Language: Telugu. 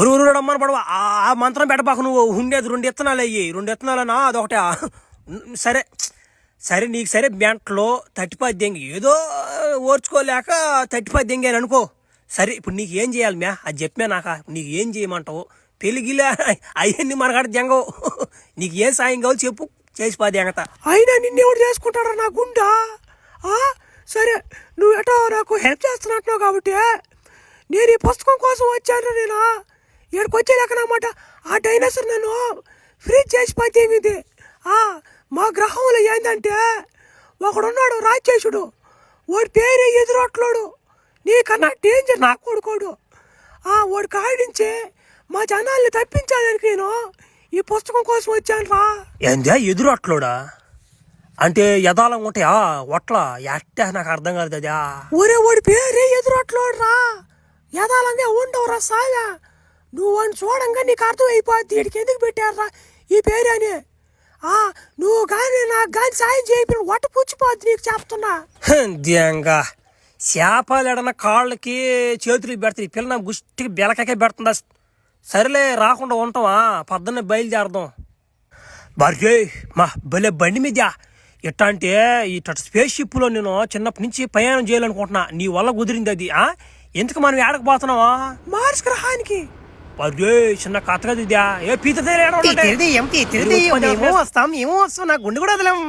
ఒరురమ్మని పడవ ఆ మంత్రం పెట్టబాకు నువ్వు. ఉండేది 2 ఇత్తనాలు అయ్యి 2 ఇత్తనాలనా అదొకటే. సరే సరే నీకు సరే బెంటలో 35 దెంగి ఏదో ఓర్చుకోలేక 35 దెంగి అని అనుకో. సరే ఇప్పుడు నీకు ఏం చేయాలి మ్యా అది చెప్పమే నాక. నీకు ఏం చేయమంటావు? పెళ్ళిగిలా అవన్నీ మనకాడ దెంగవు. నీకు ఏం సాయం కావాలి చెప్పు, చేసిపోది ఎంగత. అయినా నిన్నెవడు చేసుకుంటారా నా గుండా? సరే నువ్వు ఎటో నాకు హెల్ప్ చేస్తున్నట్టున్నావు కాబట్టి నేను ఈ పుస్తకం కోసం వచ్చాను. నేను ఇక్కడికి వచ్చేదాకనమాట ఆ డైనోసార్ నేను ఫ్రీజ్ చేసిపోతే ఇది. మా గ్రహంలో ఏంటంటే ఒకడున్నాడు రాక్షసుడు, వాడి పేరే ఎదురొట్లోడు. నీకన్నా డేంజర్ నా కొడుకోడు. వాడి కాడించి మా జనాల్ని తప్పించాలని నేను ఈ పుస్తకం కోసం వచ్చాను రా. ఏందా ఎదురొట్లోడా అంటే యథాలం ఉంటాయా ఒట్ల ఎట్ట నాకు అర్థం కాదు. అదా ఒరే వాడి పేరే ఎదురొట్లోడు రా. యథాలంగా ఉండవురా సాయా. నువ్వు వాడిని చూడంగా నీకు అర్థం అయిపోద్ది వీడికి ఎందుకు పెట్టారా ఈ పేరు అని. నువ్వు కానీ నాకు కానీ సాయం చేయకపోయిన ఒట్ట పుచ్చిపోద్ది నీకు చెప్తున్నా. దింగా చేపలు ఎడన కాళ్ళకి చేతులకి పెడతాయి. పిల్ల నా గుష్టికి బెలకకే పెడుతుందా. సరేలే రాకుండా ఉంటావా, పొద్దున్నే బయలుదేరదాం. బర్రే మా భలే బండి మీద ఎట్టా అంటే ఇట్ట స్పేస్ షిప్లో నేను చిన్నప్పటి నుంచి ప్రయాణం చేయాలనుకుంటున్నా. నీ వల్ల కుదిరింది అది. ఎందుకు మనం ఏడకు పోతున్నావా? మార్స్ గ్రహానికి. బర్రే చిన్న కథ కదా ఇదా. ఏ పీత వస్తాం ఏమో వస్తాం, నాకు గుండె కూడా వదలం.